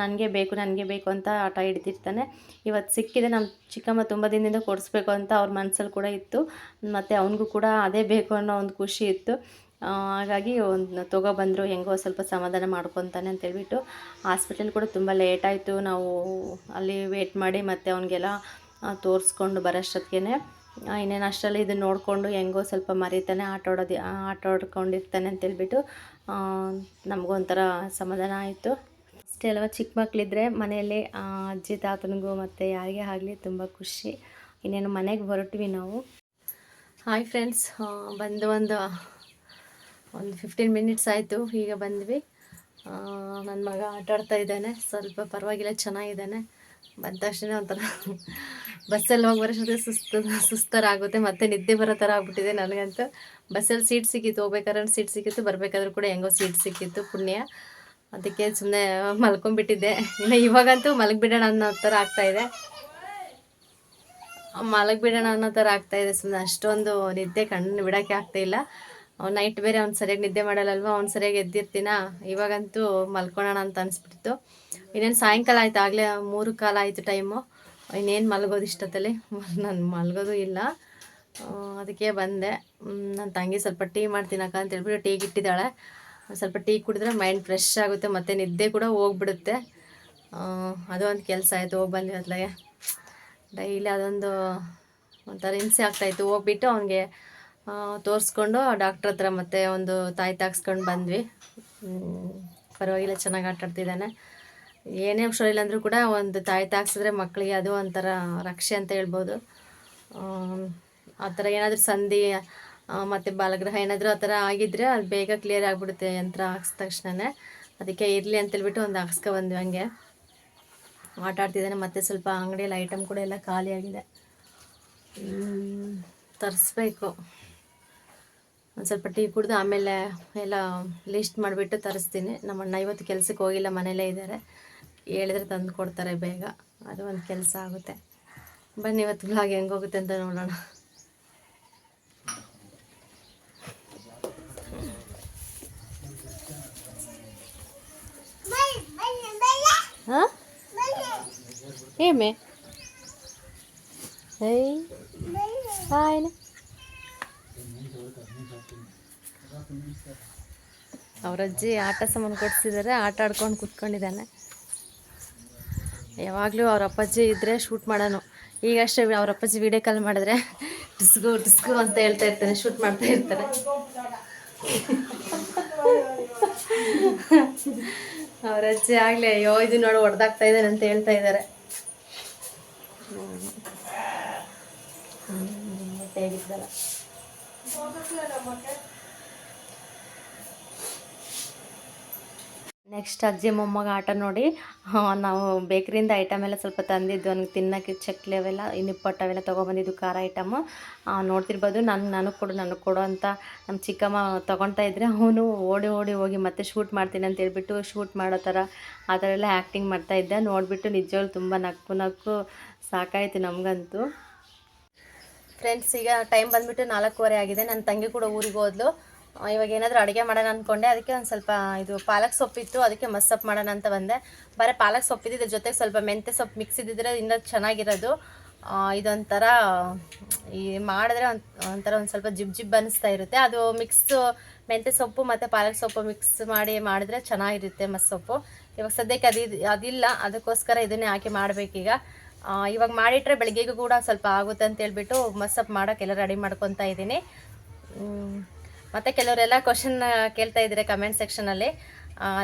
ನನಗೆ ಬೇಕು ಅಂತ ಆಟ ಹಿಡ್ತಿರ್ತಾನೆ. ಇವತ್ತು ಸಿಕ್ಕಿದೆ. ನಮ್ಮ ಚಿಕ್ಕಮ್ಮ ತುಂಬ ದಿನದಿಂದ ಕೊಡಿಸ್ಬೇಕು ಅಂತ ಅವ್ರ ಮನಸ್ಸಲ್ಲಿ ಕೂಡ ಇತ್ತು. ಮತ್ತು ಅವನಿಗೂ ಕೂಡ ಅದೇ ಬೇಕು ಅನ್ನೋ ಒಂದು ಖುಷಿ ಇತ್ತು. ಹಾಗಾಗಿ ಒಂದು ತೊಗೊಬಂದರು. ಹೆಂಗೋ ಸ್ವಲ್ಪ ಸಮಾಧಾನ ಮಾಡ್ಕೊತಾನೆ ಅಂತೇಳ್ಬಿಟ್ಟು. ಹಾಸ್ಪಿಟಲ್ ಕೂಡ ತುಂಬ ಲೇಟಾಯಿತು. ನಾವು ಅಲ್ಲಿ ವೇಟ್ ಮಾಡಿ ಮತ್ತು ಅವನಿಗೆಲ್ಲ ತೋರಿಸ್ಕೊಂಡು ಬರೋಷ್ಟೊತ್ತಿಗೆ ಇನ್ನೇನು ಅಷ್ಟರಲ್ಲಿ ಇದನ್ನು ನೋಡಿಕೊಂಡು ಹೆಂಗೋ ಸ್ವಲ್ಪ ಮರಿತಾನೆ, ಆಟ ಆಡ್ಕೊಂಡಿರ್ತಾನೆ ಅಂತೇಳ್ಬಿಟ್ಟು ನಮಗೊಂಥರ ಸಮಾಧಾನ ಆಯಿತು. ಅಷ್ಟೇ ಅಲ್ವ, ಚಿಕ್ಕ ಮಕ್ಕಳಿದ್ರೆ ಮನೆಯಲ್ಲಿ ಅಜ್ಜಿ ತಾತನಿಗೂ ಮತ್ತು ಯಾರಿಗೇ ಆಗಲಿ ತುಂಬ ಖುಷಿ. ಇನ್ನೇನು ಮನೆಗೆ ಹೊರಟ್ವಿ ನಾವು. ಹಾಯ್ ಫ್ರೆಂಡ್ಸ್, ಬಂದು ಒಂದು 15 ಮಿನಿಟ್ಸ್ ಆಯಿತು. ಈಗ ಬಂದ್ವಿ. ನನ್ನ ಮಗ ಆಟ ಆಡ್ತಾ ಇದ್ದಾನೆ. ಸ್ವಲ್ಪ ಪರವಾಗಿಲ್ಲ, ಚೆನ್ನಾಗಿದ್ದಾನೆ. ಬಂದ ತಕ್ಷಣ ಒಂಥರ ಬಸ್ಸಲ್ಲಿ ಹೋಗಿ ಬರೋಷ್ಟೊತ್ತಿಗೆ ಸುಸ್ತಾರಾಗುತ್ತೆ, ಮತ್ತು ನಿದ್ದೆ ಬರೋ ಥರ ಆಗ್ಬಿಟ್ಟಿದೆ ನನಗಂತೂ. ಬಸ್ಸಲ್ಲಿ ಸೀಟ್ ಸಿಕ್ಕಿತ್ತು, ಹೋಗ್ಬೇಕಾದ್ರೆ ಸೀಟ್ ಸಿಕ್ಕಿತ್ತು, ಬರಬೇಕಾದ್ರೂ ಕೂಡ ಹೆಂಗೋ ಸೀಟ್ ಸಿಕ್ಕಿತ್ತು, ಪುಣ್ಯ. ಅದಕ್ಕೆ ಸುಮ್ಮನೆ ಮಲ್ಕೊಂಡ್ಬಿಟ್ಟಿದ್ದೆ. ಇನ್ನು ಇವಾಗಂತೂ ಮಲಗಿಬಿಡೋಣ ಅನ್ನೋ ಥರ ಆಗ್ತಾಯಿದೆ. ಸುಮ್ಮನೆ ಅಷ್ಟೊಂದು ನಿದ್ದೆ ಕಣ್ಣು ಬಿಡೋಕ್ಕೆ ಆಗ್ತಾಯಿಲ್ಲ. ನೈಟ್ ಬೇರೆ ಅವ್ನು ಸರಿಯಾಗಿ ನಿದ್ದೆ ಮಾಡಲ್ಲಲ್ವ, ಅವ್ನು ಸರಿಯಾಗಿ ಎದ್ದಿರ್ತೀನ. ಇವಾಗಂತೂ ಮಲ್ಕೊಳ್ಳೋಣ ಅಂತ ಅನಿಸ್ಬಿಡ್ತು. ಇನ್ನೇನು ಸಾಯಂಕಾಲ ಆಯಿತು, ಆಗಲೇ 3:15 ಆಯಿತು ಟೈಮು. ಇನ್ನೇನು ಮಲಗೋದು ಇಷ್ಟೊತ್ತಲ್ಲಿ, ನಾನು ಮಲಗೋದು ಇಲ್ಲ. ಅದಕ್ಕೆ ಬಂದೆ. ನನ್ನ ತಂಗಿ ಸ್ವಲ್ಪ ಟೀ ಮಾಡ್ತೀನಕ್ಕ ಅಂತೇಳ್ಬಿಟ್ಟು ಟೀಗೆ ಇಟ್ಟಿದ್ದಾಳೆ. ಸ್ವಲ್ಪ ಟೀ ಕುಡಿದ್ರೆ ಮೈಂಡ್ ಫ್ರೆಶ್ ಆಗುತ್ತೆ, ಮತ್ತು ನಿದ್ದೆ ಕೂಡ ಹೋಗ್ಬಿಡುತ್ತೆ. ಅದು ಒಂದು ಕೆಲಸ ಆಯಿತು. ಹೋಗಿ ಬಂದ್ವಿ ಅತ್ಲಾಗೆ. ಡೈಲಿ ಅದೊಂದು ಒಂಥರ ಹಿಂಸೆ ಆಗ್ತಾಯಿತ್ತು. ಹೋಗ್ಬಿಟ್ಟು ಅವನಿಗೆ ತೋರಿಸ್ಕೊಂಡು ಡಾಕ್ಟ್ರ್ ಹತ್ರ ಮತ್ತು ಒಂದು ತಾಯಿ ತಾಗಿಸ್ಕೊಂಡು ಬಂದ್ವಿ. ಪರವಾಗಿಲ್ಲ, ಚೆನ್ನಾಗಿ ಆಟಾಡ್ತಿದ್ದಾನೆ. ಏನೇ ಹುಷಾರಿಲ್ಲ ಅಂದರೂ ಕೂಡ ಒಂದು ತಾಯಿ ತಾಗಿಸಿದ್ರೆ ಮಕ್ಕಳಿಗೆ ಅದು ಒಂಥರ ರಕ್ಷೆ ಅಂತ ಹೇಳ್ಬೋದು. ಆ ಥರ ಏನಾದರೂ ಸಂಧಿ ಮತ್ತು ಬಾಲಗ್ರಹ ಏನಾದರೂ ಆ ಥರ ಆಗಿದ್ದರೆ ಅದು ಬೇಗ ಕ್ಲಿಯರ್ ಆಗಿಬಿಡುತ್ತೆ ಯಂತ್ರ ಹಾಕ್ಸಿದ ತಕ್ಷಣವೇ. ಅದಕ್ಕೆ ಇರಲಿ ಅಂತೇಳ್ಬಿಟ್ಟು ಒಂದು ಹಾಕ್ಸ್ಕೊ ಬಂದ್ವಿ ಹಂಗೆ. ಆಟ ಆಡ್ತಿದ್ದಾನೆ. ಮತ್ತು ಸ್ವಲ್ಪ ಅಂಗಡಿಯಲ್ಲಿ ಐಟಮ್ ಕೂಡ ಎಲ್ಲ ಖಾಲಿಯಾಗಿದೆ, ತರಿಸ್ಬೇಕು. ಒಂದು ಸ್ವಲ್ಪ ಟೀ ಕುಡಿದು ಆಮೇಲೆ ಎಲ್ಲ ಲಿಸ್ಟ್ ಮಾಡಿಬಿಟ್ಟು ತರಿಸ್ತೀನಿ. ನಮ್ಮ ಅಣ್ಣ ಇವತ್ತು ಕೆಲಸಕ್ಕೆ ಹೋಗಿಲ್ಲ, ಮನೇಲೇ ಇದ್ದಾರೆ. ಹೇಳಿದ್ರೆ ತಂದು ಕೊಡ್ತಾರೆ ಬೇಗ, ಅದು ಒಂದು ಕೆಲಸ ಆಗುತ್ತೆ. ಬನ್ನಿ ಇವತ್ತು ಬ್ಲಾಗ್ ಹೆಂಗೆ ಹೋಗುತ್ತೆ ಅಂತ ನೋಡೋಣ. ಹಾಂ ಏಮೆ ಹಾಯ್ ಅವರಜ್ಜಿ ಆಟ ಸಾಮಾನು ಕೊಡಿಸಿದ್ದಾರೆ, ಆಟ ಆಡ್ಕೊಂಡು ಕೂತ್ಕೊಂಡಿದ್ದಾನೆ. ಯಾವಾಗಲೂ ಅವ್ರ ಅಪ್ಪಾಜಿ ಇದ್ದರೆ ಶೂಟ್ ಮಾಡೋನು. ಈಗಷ್ಟೇ ಅವ್ರ ಅಪ್ಪಾಜಿ ವೀಡಿಯೋ ಕಾಲ್ ಮಾಡಿದ್ರೆ ಟಿಸ್ಗು ಟಿಸ್ಗು ಅಂತ ಹೇಳ್ತಾ ಇರ್ತಾನೆ, ಶೂಟ್ ಮಾಡ್ತಾ ಇರ್ತಾರೆ. ಅವ್ರ ಅಜ್ಜಿ ಆಗಲೇ ಅಯ್ಯೋ ಇದು ನೋಡಿ ಹೊಡೆದಾಗ್ತಾ ಇದ್ದಾನೆ ಅಂತ ಹೇಳ್ತಾ ಇದ್ದಾರೆ. ಹೇಗಿದ್ದಲ್ಲ ನೆಕ್ಸ್ಟ್ ಅಜ್ಜಿ ಮೊಮ್ಮಗ ಆಟ ನೋಡಿ ನಾವು ಬೇಕ್ರಿಯಿಂದ ಐಟಮ್ ಎಲ್ಲ ಸ್ವಲ್ಪ ತಂದಿದ್ದು ಅವ್ನಿಗೆ ತಿನ್ನೋಕ್ಕೆ ಚಕ್ಲಿ ಅವೆಲ್ಲ ನಿಪ್ಪಟ್ಟು ಅವೆಲ್ಲ ತೊಗೊಬಂದಿದ್ದು ಖಾರ ಐಟಮು ನೋಡ್ತಿರ್ಬೋದು. ನನಗೆ ಕೊಡು ಅಂತ ನಮ್ಮ ಚಿಕ್ಕಮ್ಮ ತೊಗೊಳ್ತಾ ಇದ್ದರೆ ಅವನು ಓಡಿ ಓಡಿ ಹೋಗಿ ಮತ್ತೆ ಶೂಟ್ ಮಾಡ್ತೀನಿ ಅಂತ ಹೇಳ್ಬಿಟ್ಟು ಶೂಟ್ ಮಾಡೋ ಥರ ಆ ಥರ ಎಲ್ಲ ಆ್ಯಕ್ಟಿಂಗ್ ಮಾಡ್ತಾಯಿದ್ದೆ. ನೋಡಿಬಿಟ್ಟು ನಿಜವಾಗ್ಲೂ ತುಂಬ ನಕ್ಕು ಸಾಕಾಯಿತು ನಮಗಂತೂ. ಫ್ರೆಂಡ್ಸ್, ಈಗ ಟೈಮ್ ಬಂದುಬಿಟ್ಟು 4:15 ಆಗಿದೆ. ನನ್ನ ತಂಗಿ ಕೂಡ ಊರಿಗೆ ಹೋದ್ಲು. ಇವಾಗ ಏನಾದರೂ ಅಡುಗೆ ಮಾಡೋಣ ಅಂದ್ಕೊಂಡೆ. ಅದಕ್ಕೆ ಒಂದು ಸ್ವಲ್ಪ ಇದು ಪಾಲಕ್ ಸೊಪ್ಪಿತ್ತು, ಅದಕ್ಕೆ ಮಸ್ಸಪ್ ಮಾಡೋಣ ಅಂತ ಬಂದೆ. ಬರೀ ಪಾಲಕ್ ಸೊಪ್ಪಿದ್ದಿದ್ದು ಜೊತೆಗೆ ಸ್ವಲ್ಪ ಮೆಂತ್ಯ ಸೊಪ್ಪು ಮಿಕ್ಸ್ ಇದ್ದಿದ್ರೆ ಇನ್ನೂ ಚೆನ್ನಾಗಿರೋದು. ಇದೊಂಥರ ಈ ಮಾಡಿದ್ರೆ ಒಂಥರ ಒಂದು ಸ್ವಲ್ಪ ಜಿಬ್ ಅನ್ನಿಸ್ತಾ ಇರುತ್ತೆ. ಅದು ಮೆಂತ್ಯ ಸೊಪ್ಪು ಮತ್ತು ಪಾಲಕ್ ಸೊಪ್ಪು ಮಿಕ್ಸ್ ಮಾಡಿದ್ರೆ ಚೆನ್ನಾಗಿರುತ್ತೆ ಮಸ್ಸೊಪ್ಪು. ಇವಾಗ ಸದ್ಯಕ್ಕೆ ಅದಿಲ್ಲ, ಅದಕ್ಕೋಸ್ಕರ ಇದನ್ನೇ ಹಾಕಿ ಮಾಡಬೇಕೀಗ. ಇವಾಗ ಮಾಡಿಟ್ರೆ ಬೆಳಗ್ಗೆಗೂ ಕೂಡ ಸ್ವಲ್ಪ ಆಗುತ್ತೆ ಅಂತ ಹೇಳ್ಬಿಟ್ಟು ಮಸ್ಸಪ್ ಮಾಡೋಕ್ಕೆಲ್ಲ ರೆಡಿ ಮಾಡ್ಕೊತಾ ಇದ್ದೀನಿ. ಮತ್ತು ಕೆಲವರೆಲ್ಲ ಕ್ವಶನ್ ಕೇಳ್ತಾ ಇದ್ದೀರಿ ಕಮೆಂಟ್ ಸೆಕ್ಷನಲ್ಲಿ.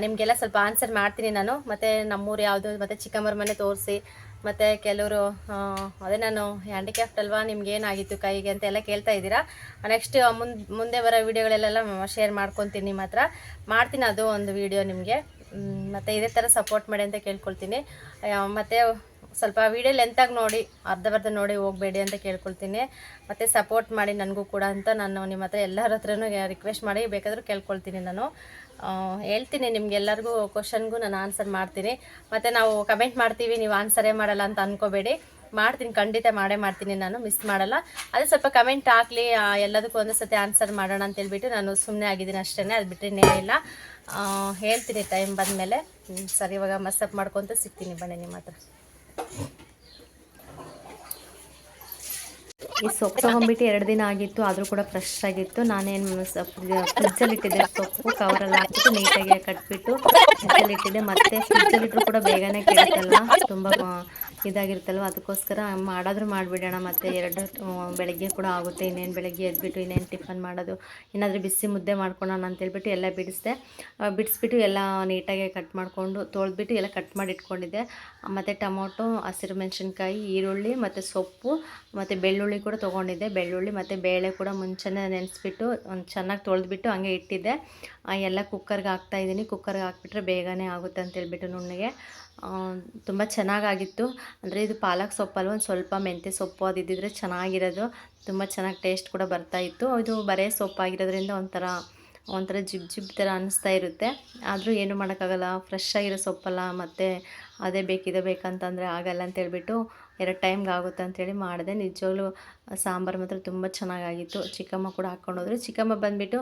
ನಿಮಗೆಲ್ಲ ಸ್ವಲ್ಪ ಆನ್ಸರ್ ಮಾಡ್ತೀನಿ ನಾನು. ಮತ್ತು ನಮ್ಮೂರು ಯಾವುದು, ಮತ್ತು ಚಿಕ್ಕಮ್ಮರ ಮನೆ ತೋರಿಸಿ, ಮತ್ತು ಕೆಲವರು ಅದೇ ನಾನು ಹ್ಯಾಂಡಿಕ್ಯಾಫ್ಟ್ ಅಲ್ವಾ, ನಿಮ್ಗೇನಾಗಿತ್ತು ಕೈಗೆ ಅಂತ ಎಲ್ಲ ಕೇಳ್ತಾ ಇದ್ದೀರಾ. ನೆಕ್ಸ್ಟ್ ಮುಂದೆ ಬರೋ ವೀಡಿಯೋಗಳೆಲ್ಲ ಶೇರ್ ಮಾಡ್ಕೊತೀನಿ, ನಿಮ್ಮ ಹತ್ರ ಮಾಡ್ತೀನಿ ಅದು ಒಂದು ವೀಡಿಯೋ ನಿಮಗೆ. ಮತ್ತು ಇದೇ ಥರ ಸಪೋರ್ಟ್ ಮಾಡಿ ಅಂತ ಕೇಳ್ಕೊಳ್ತೀನಿ. ಮತ್ತು ಸ್ವಲ್ಪ ವೀಡಿಯೋ ಲೆಂತಾಗಿ ನೋಡಿ, ಅರ್ಧ ನೋಡಿ ಹೋಗಬೇಡಿ ಅಂತ ಕೇಳ್ಕೊಳ್ತೀನಿ. ಮತ್ತು ಸಪೋರ್ಟ್ ಮಾಡಿ ನನಗೂ ಕೂಡ ಅಂತ ನಾನು ನಿಮ್ಮ ಹತ್ರ ಎಲ್ಲರ ಹತ್ರನೂ ರಿಕ್ವೆಸ್ಟ್ ಮಾಡಿ ಬೇಕಾದರೂ ಕೇಳ್ಕೊಳ್ತೀನಿ. ನಾನು ಹೇಳ್ತೀನಿ ನಿಮಗೆಲ್ಲರಿಗೂ ಕ್ವಶನ್ಗೂ ನಾನು ಆನ್ಸರ್ ಮಾಡ್ತೀನಿ. ಮತ್ತು ನಾವು ಕಮೆಂಟ್ ಮಾಡ್ತೀವಿ, ನೀವು ಆನ್ಸರೇ ಮಾಡಲ್ಲ ಅಂತ ಅಂದ್ಕೋಬೇಡಿ. ಮಾಡ್ತೀನಿ, ಖಂಡಿತ ಮಾಡ್ತೀನಿ, ನಾನು ಮಿಸ್ ಮಾಡಲ್ಲ. ಅದೇ ಸ್ವಲ್ಪ ಕಮೆಂಟ್ ಹಾಕಲಿ, ಎಲ್ಲದಕ್ಕೂ ಒಂದು ಸತಿ ಆನ್ಸರ್ ಮಾಡೋಣ ಅಂತೇಳ್ಬಿಟ್ಟು ನಾನು ಸುಮ್ಮನೆ ಆಗಿದ್ದೀನಿ ಅಷ್ಟೇ. ಅದು ಬಿಟ್ಟರೆ ಇನ್ನೇನಿಲ್ಲ. ಹೇಳ್ತೀನಿ ಟೈಮ್ ಬಂದಮೇಲೆ. ಸರಿ, ಇವಾಗ ಮಸ್ಸಪ್ ಮಾಡ್ಕೊತ ಸಿಗ್ತೀನಿ, ಬನ್ನಿ ನಿಮ್ಮ ಹತ್ರ. ಈ ಸೊಪ್ಪು ತೊಗೊಂಬಿಟ್ಟು 2 ದಿನ ಆಗಿತ್ತು, ಆದರೂ ಕೂಡ ಫ್ರೆಶ್ ಆಗಿತ್ತು. ನಾನೇನು ಫ್ರಿಜ್ಜಲ್ಲಿ ಇಟ್ಟಿದ್ದೆ, ಸೊಪ್ಪು ಕವರಲ್ಲಿ ಹಾಕ್ಬಿಟ್ಟು ನೀಟಾಗಿ ಕಟ್ಬಿಟ್ಟು ಫ್ರಿಜ್ಜಲ್ಲಿ ಇಟ್ಟಿದ್ದೆ. ಮತ್ತು ಫ್ರಿಜ್ಜಲ್ಲಿಟ್ಟರು ಕೂಡ ಬೇಗನೆ ಕೆಡುತ್ತಲ್ಲ, ತುಂಬ ಇದಾಗಿರುತ್ತಲ್ವ, ಅದಕ್ಕೋಸ್ಕರ ಮಾಡಾದರೂ ಮಾಡಿಬಿಡೋಣ. ಮತ್ತು ಬೆಳಗ್ಗೆ ಕೂಡ ಆಗುತ್ತೆ. ಇನ್ನೇನು ಬೆಳಗ್ಗೆ ಎದ್ಬಿಟ್ಟು ಇನ್ನೇನು ಟಿಫನ್ ಮಾಡೋದು, ಏನಾದರೂ ಬಿಸಿ ಮುದ್ದೆ ಮಾಡ್ಕೊಳ್ಳೋಣ ಅಂತೇಳ್ಬಿಟ್ಟು ಎಲ್ಲ ಬಿಡಿಸ್ಬಿಟ್ಟು ಎಲ್ಲ ನೀಟಾಗಿ ಕಟ್ ಮಾಡಿಕೊಂಡು ತೊಳೆದ್ಬಿಟ್ಟು ಎಲ್ಲ ಕಟ್ ಮಾಡಿ ಇಟ್ಕೊಂಡಿದ್ದೆ. ಮತ್ತು ಟೊಮೊಟೊ, ಹಸಿರು ಮೆಣಸಿನ್ಕಾಯಿ, ಈರುಳ್ಳಿ ಮತ್ತು ಸೊಪ್ಪು ಮತ್ತು ಬೆಳ್ಳುಳ್ಳಿ ಕೂಡ ತೊಗೊಂಡಿದ್ದೆ. ಬೆಳ್ಳುಳ್ಳಿ ಮತ್ತು ಬೇಳೆ ಕೂಡ ಮುಂಚೆನೇ ನೆನೆಸ್ಬಿಟ್ಟು ಒಂದು ಚೆನ್ನಾಗಿ ತೊಳೆದ್ಬಿಟ್ಟು ಹಂಗೆ ಇಟ್ಟಿದ್ದೆ. ಎಲ್ಲ ಕುಕ್ಕರ್ಗೆ ಹಾಕ್ತಾಯಿದ್ದೀನಿ. ಕುಕ್ಕರ್ಗೆ ಹಾಕ್ಬಿಟ್ರೆ ಬೇಗನೆ ಆಗುತ್ತೆ ಅಂತೇಳ್ಬಿಟ್ಟು ನುಣ್ಣಗೆ ತುಂಬ ಚೆನ್ನಾಗಾಗಿತ್ತು. ಅಂದರೆ ಇದು ಪಾಲಕ್ ಸೊಪ್ಪಲ್ವ, ಒಂದು ಸ್ವಲ್ಪ ಮೆಂತ್ಯ ಸೊಪ್ಪು ಅದಿದ್ದರೆ ಚೆನ್ನಾಗಿರೋದು, ತುಂಬ ಚೆನ್ನಾಗಿ ಟೇಸ್ಟ್ ಕೂಡ ಬರ್ತಾಯಿತ್ತು. ಇದು ಬರೇ ಸೊಪ್ಪಾಗಿರೋದ್ರಿಂದ ಒಂಥರ ಜಿಬ್ ಥರ ಅನ್ನಿಸ್ತಾ ಇರುತ್ತೆ. ಆದರೂ ಏನು ಮಾಡೋಕ್ಕಾಗಲ್ಲ, ಫ್ರೆಶ್ ಆಗಿರೋ ಸೊಪ್ಪಲ್ಲ, ಮತ್ತು ಅದೇ ಬೇಕಿದೆ ಬೇಕಂತಂದರೆ ಆಗಲ್ಲ ಅಂತೇಳ್ಬಿಟ್ಟು 2 ಟೈಮ್ಗೆ ಆಗುತ್ತೆ ಅಂಥೇಳಿ ಮಾಡಿದೆ. ನಿಜವಾಗ್ಲೂ ಸಾಂಬಾರು ಮಾತ್ರ ತುಂಬ ಚೆನ್ನಾಗಾಗಿತ್ತು. ಚಿಕ್ಕಮ್ಮ ಕೂಡ ಹಾಕ್ಕೊಂಡೋದ್ರು. ಚಿಕ್ಕಮ್ಮ ಬಂದುಬಿಟ್ಟು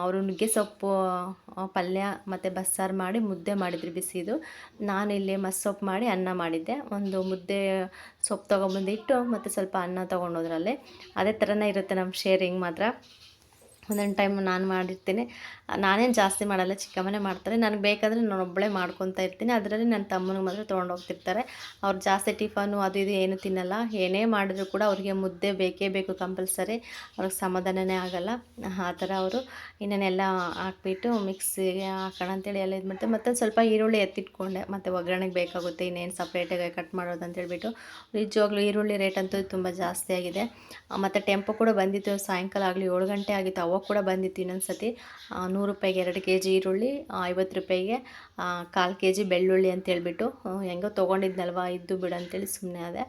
ಅವರು ನುಗ್ಗೆ ಸೊಪ್ಪು ಪಲ್ಯ ಮತ್ತು ಬಸ್ಸಾರು ಮಾಡಿ ಮುದ್ದೆ ಮಾಡಿದ್ರು ಬಿಸಿದು. ನಾನಿಲ್ಲಿ ಮಸ್ಸೊಪ್ಪು ಮಾಡಿ ಅನ್ನ ಮಾಡಿದ್ದೆ. ಒಂದು ಮುದ್ದೆ ಸೊಪ್ಪು ತೊಗೊಂಬಂದಿಟ್ಟು ಮತ್ತು ಸ್ವಲ್ಪ ಅನ್ನ ತೊಗೊಂಡೋದ್ರಲ್ಲಿ. ಅದೇ ಥರನೇ ಇರುತ್ತೆ ನಮ್ಮ ಶೇರಿಂಗ್ ಮಾತ್ರ. ಒಂದೊಂದು ಟೈಮ್ ನಾನು ಮಾಡಿರ್ತೀನಿ. ನಾನೇನು ಜಾಸ್ತಿ ಮಾಡಲ್ಲ, ಚಿಕ್ಕಮ್ಮನೇ ಮಾಡ್ತಾರೆ. ನನಗೆ ಬೇಕಾದರೆ ನಾನು ಒಬ್ಬಳೇ ಮಾಡ್ಕೊತಾ ಇರ್ತೀನಿ. ಅದರಲ್ಲಿ ನನ್ನ ತಮ್ಮನಿಗೆ ಮಾತ್ರ ತೊಗೊಂಡೋಗ್ತಿರ್ತಾರೆ. ಅವ್ರು ಜಾಸ್ತಿ ಟಿಫನು ಅದು ಇದು ಏನು ತಿನ್ನಲ್ಲ. ಏನೇ ಮಾಡಿದ್ರು ಕೂಡ ಅವ್ರಿಗೆ ಮುದ್ದೆ ಬೇಕೇ ಬೇಕು ಕಂಪಲ್ಸರಿ. ಅವ್ರಿಗೆ ಸಮಾಧಾನನೇ ಆಗಲ್ಲ. ಆ ಥರ ಅವರು ಇನ್ನೇನೆಲ್ಲ ಹಾಕ್ಬಿಟ್ಟು ಮಿಕ್ಸಿಗೆ ಹಾಕೋಣ ಅಂತೇಳಿ ಎಲ್ಲ ಇದು ಮಾಡ್ತಾರೆ. ಮತ್ತು ಸ್ವಲ್ಪ ಈರುಳ್ಳಿ ಎತ್ತಿಟ್ಕೊಂಡೆ, ಮತ್ತು ಒಗ್ಗರಣೆಗೆ ಬೇಕಾಗುತ್ತೆ ಇನ್ನೇನು ಸಪ್ರೇಟಾಗಿ ಕಟ್ ಮಾಡೋದು ಅಂತೇಳ್ಬಿಟ್ಟು. ನಿಜವಾಗ್ಲೂ ಈರುಳ್ಳಿ ರೇಟ್ ಅಂತೂ ತುಂಬ ಜಾಸ್ತಿ ಆಗಿದೆ. ಮತ್ತು ಟೆಂಪೋ ಕೂಡ ಬಂದಿತ್ತು ಸಾಯಂಕಾಲ ಆಗಲಿ 7 ಗಂಟೆ ಆಗಿತ್ತು. ಅವಾಗ ಕೂಡ ಬಂದಿತ್ತು ಇನ್ನೊಂದು ಸತಿ. 100 ರೂಪಾಯಿಗೆ 2 ಕೆ ಜಿ ಈರುಳ್ಳಿ, 50 ರೂಪಾಯಿಗೆ 1/4 ಕೆ ಜಿ ಬೆಳ್ಳುಳ್ಳಿ ಅಂತೇಳ್ಬಿಟ್ಟು. ಹೆಂಗೋ ತೊಗೊಂಡಿದ್ನಲ್ವ ಇದ್ದು ಬಿಡು ಅಂತೇಳಿ ಸುಮ್ಮನೆ ಅದೇ.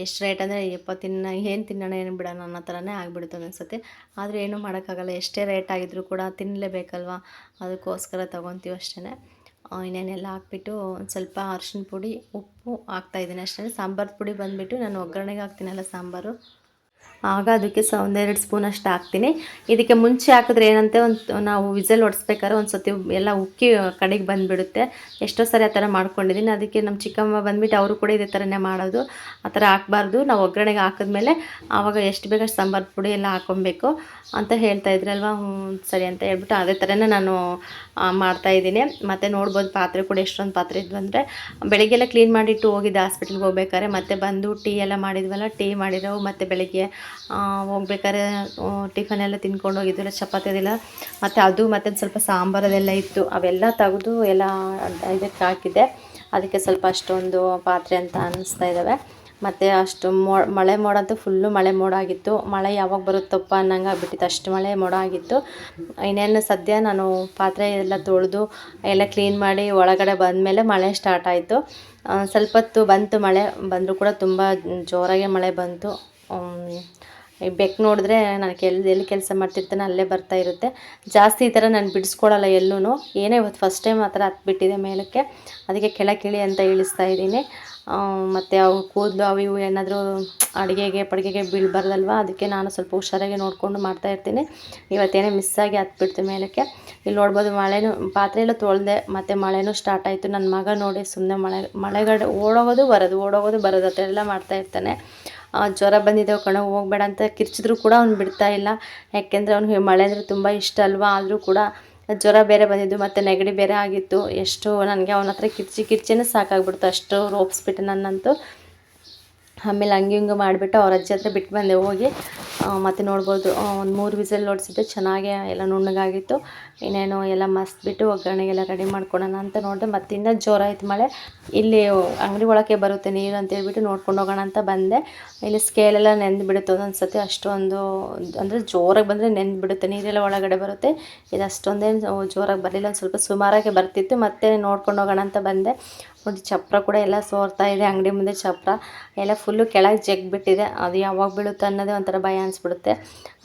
ಎಷ್ಟು ರೇಟ್ ಅಂದರೆ ಏನು ತಿನ್ನೋಣ ಏನು ಬಿಡೋಣ ಅನ್ನೋ ಥರನೇ ಆಗಿಬಿಡುತ್ತೆ ಒಂದೊಂದು ಸತಿ. ಆದರೆ ಏನೂ ಮಾಡೋಕ್ಕಾಗಲ್ಲ, ಎಷ್ಟೇ ರೇಟ್ ಆಗಿದ್ರೂ ಕೂಡ ತಿನ್ನಲೇಬೇಕಲ್ವ, ಅದಕ್ಕೋಸ್ಕರ ತೊಗೊತೀವಿ ಅಷ್ಟೇ. ಇನ್ನೇನೆಲ್ಲ ಹಾಕ್ಬಿಟ್ಟು ಒಂದು ಸ್ವಲ್ಪ ಅರಿಶಿನ ಪುಡಿ, ಉಪ್ಪು ಹಾಕ್ತಾಯಿದ್ದೀನಿ ಅಷ್ಟೇ. ಸಾಂಬಾರು ಪುಡಿ ಬಂದುಬಿಟ್ಟು ನಾನು ಒಗ್ಗರಣೆಗೆ ಹಾಕ್ತೀನಲ್ಲ ಸಾಂಬಾರು, ಆಗ ಅದಕ್ಕೆ ಒಂದೆರಡು ಸ್ಪೂನಷ್ಟು ಹಾಕ್ತೀನಿ. ಇದಕ್ಕೆ ಮುಂಚೆ ಹಾಕಿದ್ರೆ ಏನಂತೆ ನಾವು ವಿಸಲ್ ಹೊಡಿಸ್ಬೇಕಾದ್ರೆ ಒಂದು ಸತಿ ಎಲ್ಲ ಉಕ್ಕಿ ಕಡೆಗೆ ಬಂದುಬಿಡುತ್ತೆ. ಎಷ್ಟೋ ಸರಿ ಆ ಥರ ಮಾಡ್ಕೊಂಡಿದ್ದೀನಿ. ಅದಕ್ಕೆ ನಮ್ಮ ಚಿಕ್ಕಮ್ಮ ಬಂದುಬಿಟ್ಟು ಅವರು ಕೂಡ ಇದೇ ಥರನೇ ಮಾಡೋದು. ಆ ಥರ ಹಾಕ್ಬಾರ್ದು, ನಾವು ಒಗ್ಗರಣೆಗೆ ಹಾಕಿದ್ಮೇಲೆ ಆವಾಗ ಎಷ್ಟು ಬೇಕಷ್ಟು ಸಾಂಬಾರು ಪುಡಿ ಎಲ್ಲ ಹಾಕ್ಕೊಬೇಕು ಅಂತ ಹೇಳ್ತಾಯಿದ್ರಲ್ವ. ಸರಿ ಅಂತ ಹೇಳ್ಬಿಟ್ಟು ಅದೇ ಥರನೇ ನಾನು ಮಾಡ್ತಾಯಿದ್ದೀನಿ. ಮತ್ತು ನೋಡ್ಬೋದು ಪಾತ್ರೆ ಕೂಡ ಎಷ್ಟೊಂದು ಪಾತ್ರೆ ಇದ್ವು ಅಂದರೆ, ಬೆಳಗ್ಗೆಲ್ಲ ಕ್ಲೀನ್ ಮಾಡಿಟ್ಟು ಹೋಗಿದ್ದೆ ಹಾಸ್ಪಿಟ್ಲಿಗೆ ಹೋಗ್ಬೇಕಾದ್ರೆ. ಮತ್ತು ಬಂದು ಟೀ ಎಲ್ಲ ಮಾಡಿದ್ವಲ್ಲ, ಟೀ ಮಾಡಿರೋವು. ಮತ್ತು ಬೆಳಗ್ಗೆ ಹೋಗ್ಬೇಕಾದ್ರೆ ಟಿಫನ್ ಎಲ್ಲ ತಿನ್ಕೊಂಡು ಹೋಗಿದ್ವಲ್ಲ, ಚಪಾತಿ ಅದೆಲ್ಲ, ಮತ್ತು ಅದು ಮತ್ತು ಸ್ವಲ್ಪ ಸಾಂಬಾರದೆಲ್ಲ ಇತ್ತು. ಅವೆಲ್ಲ ತೆಗೆದು ಎಲ್ಲ ಇದಕ್ಕೆ ಹಾಕಿದ್ದೆ. ಅದಕ್ಕೆ ಸ್ವಲ್ಪ ಅಷ್ಟೊಂದು ಪಾತ್ರೆ ಅಂತ ಅನ್ನಿಸ್ತಾ ಇದ್ದಾವೆ. ಮತ್ತು ಅಷ್ಟು ಮಳೆ ಮೋಡ ಅಂತೂ ಫುಲ್ಲು ಮಳೆ ಮೋಡ ಆಗಿತ್ತು. ಮಳೆ ಯಾವಾಗ ಬರುತ್ತಪ್ಪ ಅನ್ನಂಗೆ ಆಗ್ಬಿಟ್ಟಿತ್ತು, ಅಷ್ಟು ಮಳೆ ಮೋಡ ಆಗಿತ್ತು. ಇನ್ನೇನು ಸದ್ಯ ನಾನು ಪಾತ್ರೆ ಎಲ್ಲ ತೊಳೆದು ಎಲ್ಲ ಕ್ಲೀನ್ ಮಾಡಿ ಒಳಗಡೆ ಬಂದಮೇಲೆ ಮಳೆ ಸ್ಟಾರ್ಟ್ ಆಯಿತು. ಸ್ವಲ್ಪ ಹೊತ್ತು ಬಂತು ಮಳೆ, ಬಂದರೂ ಕೂಡ ತುಂಬ ಜೋರಾಗೆ ಮಳೆ ಬಂತು. ಈ ಬೆಕ್ಕು ನೋಡಿದ್ರೆ ನಾನು ಎಲ್ಲಿ ಕೆಲಸ ಮಾಡ್ತಿರ್ತಾನೆ ಅಲ್ಲೇ ಬರ್ತಾ ಇರುತ್ತೆ. ಜಾಸ್ತಿ ಈ ಥರ ನಾನು ಬಿಡಿಸ್ಕೊಳಲ್ಲ ಎಲ್ಲೂ. ಏನೇ ಇವತ್ತು ಫಸ್ಟ್ ಟೈಮ್ ಆ ಥರ ಹತ್ಬಿಟ್ಟಿದೆ ಮೇಲಕ್ಕೆ, ಅದಕ್ಕೆ ಕೆಳಗಿಳಿ ಅಂತ ಇಳಿಸ್ತಾ ಇದ್ದೀನಿ. ಮತ್ತು ಅವು ಕೂದಲು ಅವು ಇವು ಏನಾದರೂ ಅಡುಗೆಗೆ ಪಡುಗೆಗೆ ಬೀಳಬಾರ್ದಲ್ವ, ಅದಕ್ಕೆ ನಾನು ಸ್ವಲ್ಪ ಹುಷಾರಾಗಿ ನೋಡಿಕೊಂಡು ಮಾಡ್ತಾಯಿರ್ತೀನಿ. ಇವತ್ತೇನೇ ಮಿಸ್ಸಾಗಿ ಹತ್ಬಿಡ್ತು ಮೇಲಕ್ಕೆ. ಇಲ್ಲಿ ನೋಡ್ಬೋದು ಮಳೆನೂ, ಪಾತ್ರೆ ಎಲ್ಲ ತೊಳೆದೆ, ಮತ್ತು ಮಳೆನೂ ಸ್ಟಾರ್ಟ್ ಆಯಿತು. ನನ್ನ ಮಗ ನೋಡಿ ಸುಮ್ಮನೆ ಮಳೆಗಡೆ ಓಡೋಗೋದು ಬರೋದು ಆ ಥರ ಎಲ್ಲ ಮಾಡ್ತಾಯಿರ್ತಾನೆ. ಜ್ವರ ಬಂದಿದೆ ಕಣೋ ಹೋಗಬೇಡ ಅಂತ ಕಿರ್ಚಿದ್ರು ಕೂಡ ಅವ್ನು ಬಿಡ್ತಾ ಇಲ್ಲ. ಯಾಕೆಂದರೆ ಅವ್ನಿಗೆ ಮಳೆ ಅಂದರೆ ತುಂಬ ಇಷ್ಟ ಅಲ್ವಾ. ಆದರೂ ಕೂಡ ಜ್ವರ ಬೇರೆ ಬಂದಿದ್ದು ಮತ್ತು ನೆಗಡಿ ಬೇರೆ ಆಗಿತ್ತು. ಎಷ್ಟು ನನಗೆ ಅವನ ಹತ್ರ ಕಿರ್ಚಿನೇ ಸಾಕಾಗ್ಬಿಡ್ತು, ಅಷ್ಟು ರೋಪಿಸ್ಬಿಟ್ಟು ನನ್ನಂತೂ. ಆಮೇಲೆ ಹಂಗೆ ಹಿಂಗೆ ಮಾಡಿಬಿಟ್ಟು ಅವ್ರ ಅಜ್ಜಿ ಹತ್ರ ಬಿಟ್ಟು ಬಂದೆ ಹೋಗಿ. ಮತ್ತು ನೋಡ್ಬೋದು ಒಂದು 3 ವಿಸಲ್ ನೋಡಿಸಿದ್ದೆ, ಚೆನ್ನಾಗೆ ಎಲ್ಲ ನುಣ್ಣಗಾಗಿತ್ತು. ಇನ್ನೇನು ಎಲ್ಲ ಮಸ್ಬಿಟ್ಟು ಒಗ್ಗರಣೆಗೆಲ್ಲ ರೆಡಿ ಮಾಡ್ಕೊಳೋಣ ಅಂತ ನೋಡಿದೆ. ಮತ್ತು ಇನ್ನೂ ಜೋರಾಯಿತು ಮಳೆ. ಇಲ್ಲಿ ಅಂಗಡಿ ಒಳಗೆ ಬರುತ್ತೆ ನೀರು ಅಂತೇಳ್ಬಿಟ್ಟು ನೋಡ್ಕೊಂಡು ಹೋಗೋಣ ಅಂತ ಬಂದೆ. ಇಲ್ಲಿ ಸ್ಕೇಲೆಲ್ಲ ನೆಂದು ಬಿಡುತ್ತೆ ಒಂದೊಂದು ಸತಿ, ಅಷ್ಟೊಂದು ಅಂದರೆ ಜೋರಾಗಿ ಬಂದರೆ ನೆಂದು ಬಿಡುತ್ತೆ, ನೀರೆಲ್ಲ ಒಳಗಡೆ ಬರುತ್ತೆ. ಇದು ಅಷ್ಟೊಂದೇನು ಜೋರಾಗಿ ಬರಲಿಲ್ಲ, ಒಂದು ಸ್ವಲ್ಪ ಸುಮಾರಾಗೆ ಬರ್ತಿತ್ತು. ಮತ್ತೆ ನೋಡ್ಕೊಂಡು ಹೋಗೋಣ ಅಂತ ಬಂದೆ. ಒಂದು ಚಪ್ರ ಕೂಡ ಎಲ್ಲ ಸೋರ್ತಾ ಇದೆ, ಅಂಗಡಿ ಮುಂದೆ ಚಪ್ರ ಎಲ್ಲ ಫುಲ್ಲು ಕೆಳಗೆ ಜಗ್ಬಿಟ್ಟಿದೆ. ಅದು ಯಾವಾಗ ಬೀಳುತ್ತೆ ಅನ್ನೋದೇ ಒಂಥರ ಭಯ ಅನಿಸ್ಬಿಡುತ್ತೆ.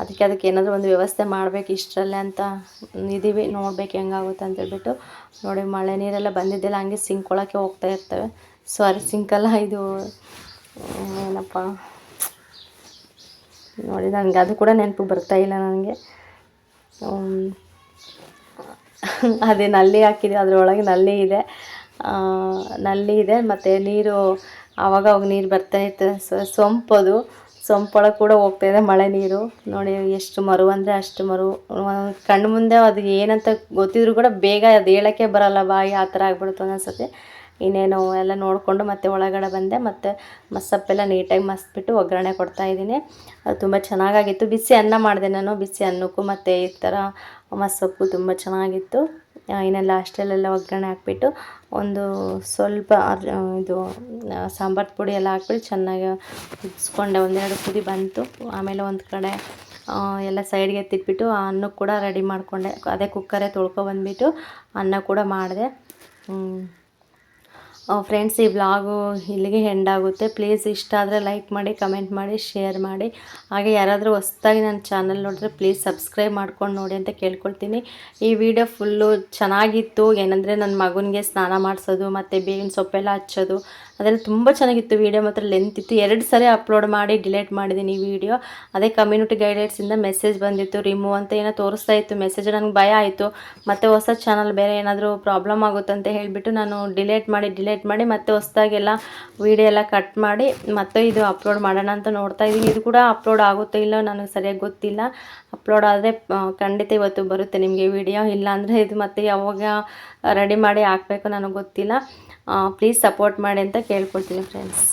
ಅದಕ್ಕೆ ಏನಾದರೂ ಒಂದು ವ್ಯವಸ್ಥೆ ಮಾಡಬೇಕು ಇಷ್ಟರಲ್ಲೇ ಅಂತ ಇದ್ದೀವಿ, ನೋಡ್ಬೇಕು ಹೆಂಗಾಗುತ್ತೆ ಅಂತೇಳ್ಬಿಟ್ಟು. ನೋಡಿ ಮಳೆ ನೀರೆಲ್ಲ ಬಂದಿದ್ದೆಲ್ಲ ಹಂಗೆ ಸಿಂಕ್ ಒಳಕ್ಕೆ ಹೋಗ್ತಾ ಇರ್ತವೆ. ಸಾರಿ ಸಿಂಕಲ್ಲ, ಇದು ಏನಪ್ಪ ನೋಡಿ, ನನಗೆ ಅದು ಕೂಡ ನೆನಪು ಬರ್ತಾಯಿಲ್ಲ ನನಗೆ. ಅದೇ ನಲ್ಲಿ ಹಾಕಿದೆ, ಅದರೊಳಗೆ ನಲ್ಲಿ ಇದೆ ಮತ್ತು ನೀರು ಆವಾಗ ನೀರು ಬರ್ತಾ ಇರ್ತದೆ. ಸೊಂಪೊಳಗೆ ಕೂಡ ಹೋಗ್ತಾಯಿದೆ ಮಳೆ ನೀರು. ನೋಡಿ ಎಷ್ಟು ಮರು ಅಂದರೆ ಅಷ್ಟು ಮರು. ಕಣ್ಣು ಮುಂದೆ ಅದು ಏನಂತ ಗೊತ್ತಿದ್ರು ಕೂಡ ಬೇಗ ಅದು ಹೇಳೋಕ್ಕೆ ಬರೋಲ್ಲ ಬಾಯಿ, ಆ ಥರ ಆಗ್ಬಿಡುತ್ತೆ ಒಂದೊಂದ್ಸತಿ. ಇನ್ನೇನು ಎಲ್ಲ ನೋಡಿಕೊಂಡು ಮತ್ತೆ ಒಳಗಡೆ ಬಂದೆ. ಮತ್ತು ಮಸ್ಸಪ್ಪೆಲ್ಲ ನೀಟಾಗಿ ಮಸ್ಬಿಟ್ಟು ಒಗ್ಗರಣೆ ಕೊಡ್ತಾಯಿದ್ದೀನಿ. ಅದು ತುಂಬ ಚೆನ್ನಾಗಾಗಿತ್ತು. ಬಿಸಿ ಅನ್ನ ಮಾಡಿದೆ ನಾನು, ಬಿಸಿ ಅನ್ನಕ್ಕೂ ಮತ್ತು ಈ ಥರ ಮಸ್ಸೊಪ್ಪು ತುಂಬ ಚೆನ್ನಾಗಿತ್ತು. ಇನ್ನೆಲ್ಲ ಲಾಸ್ಟಲ್ಲೆಲ್ಲ ಒಗ್ಗರಣೆ ಹಾಕ್ಬಿಟ್ಟು ಒಂದು ಸ್ವಲ್ಪ ಇದು ಸಾಂಬಾರು ಪುಡಿ ಎಲ್ಲ ಹಾಕ್ಬಿಟ್ಟು ಚೆನ್ನಾಗಿ ಕುದಿಸ್ಕೊಂಡೆ. 1-2 ಕುದಿ ಬಂತು. ಆಮೇಲೆ ಒಂದು ಕಡೆ ಎಲ್ಲ ಸೈಡ್ಗೆ ಎತ್ತಿಟ್ಬಿಟ್ಟು ಆ ಅನ್ನಕ್ಕೆ ಕೂಡ ರೆಡಿ ಮಾಡಿಕೊಂಡೆ. ಅದೇ ಕುಕ್ಕರೇ ತೊಳ್ಕೊಬಂದ್ಬಿಟ್ಟು ಅನ್ನ ಕೂಡ ಮಾಡಿದೆ. ಫ್ರೆಂಡ್ಸ್, ಈ ವ್ಲಾಗು ಇಲ್ಲಿಗೆ ಎಂಡ್ ಆಗುತ್ತೆ. ಪ್ಲೀಸ್ ಇಷ್ಟ ಆದರೆ ಲೈಕ್ ಮಾಡಿ, ಕಮೆಂಟ್ ಮಾಡಿ, ಶೇರ್ ಮಾಡಿ. ಹಾಗೆ ಯಾರಾದರೂ ಹೊಸ್ದಾಗಿ ನನ್ನ ಚಾನಲ್ ನೋಡಿದ್ರೆ ಪ್ಲೀಸ್ ಸಬ್ಸ್ಕ್ರೈಬ್ ಮಾಡ್ಕೊಂಡು ನೋಡಿ ಅಂತ ಕೇಳ್ಕೊಳ್ತೀನಿ. ಈ ವಿಡಿಯೋ ಫುಲ್ಲು ಚೆನ್ನಾಗಿತ್ತು. ಏನಂದರೆ ನನ್ನ ಮಗನಿಗೆ ಸ್ನಾನ ಮಾಡಿಸೋದು ಮತ್ತು ಬೇವಿನ ಸೊಪ್ಪೆಲ್ಲ ಹಚ್ಚೋದು ಅದೆಲ್ಲ ತುಂಬ ಚೆನ್ನಾಗಿತ್ತು. ವೀಡಿಯೋ ಮಾತ್ರ ಲೆಂತ್ ಇತ್ತು. 2 ಸರಿ ಅಪ್ಲೋಡ್ ಮಾಡಿ ಡಿಲೀಟ್ ಮಾಡಿದ್ದೀನಿ ಈ ವಿಡಿಯೋ. ಅದೇ ಕಮ್ಯುನಿಟಿ ಗೈಡೆನ್ಸಿಂದ ಮೆಸೇಜ್ ಬಂದಿತ್ತು, ರಿಮೂವ್ ಅಂತ ಏನೋ ತೋರಿಸ್ತಾ ಇತ್ತು ಮೆಸೇಜ್. ನನಗೆ ಭಯ ಆಯಿತು, ಮತ್ತು ಹೊಸ ಚಾನಲ್ ಬೇರೆ ಏನಾದರೂ ಪ್ರಾಬ್ಲಮ್ ಆಗುತ್ತೆ ಅಂತ ಹೇಳಿಬಿಟ್ಟು ನಾನು ಡಿಲೀಟ್ ಡಿಲೀಟ್ ಮಾಡಿ ಮತ್ತೆ ಹೊಸ್ದಾಗೆಲ್ಲ ವೀಡಿಯೋ ಎಲ್ಲ ಕಟ್ ಮಾಡಿ ಮತ್ತೆ ಇದು ಅಪ್ಲೋಡ್ ಮಾಡೋಣ ಅಂತ ನೋಡ್ತಾ ಇದ್ದೀನಿ. ಇದು ಕೂಡ ಅಪ್ಲೋಡ್ ಆಗುತ್ತೋ ಇಲ್ಲೋ ನನಗೆ ಸರಿಯಾಗಿ ಗೊತ್ತಿಲ್ಲ. ಅಪ್ಲೋಡ್ ಆದರೆ ಖಂಡಿತ ಇವತ್ತು ಬರುತ್ತೆ ನಿಮಗೆ ವಿಡಿಯೋ. ಇಲ್ಲಾಂದರೆ ಇದು ಮತ್ತೆ ಯಾವಾಗ ರೆಡಿ ಮಾಡಿ ಹಾಕಬೇಕು ನನಗೆ ಗೊತ್ತಿಲ್ಲ. ಪ್ಲೀಸ್ ಸಪೋರ್ಟ್ ಮಾಡಿ ಅಂತ ಕೇಳ್ಕೊಳ್ತೀನಿ ಫ್ರೆಂಡ್ಸ್.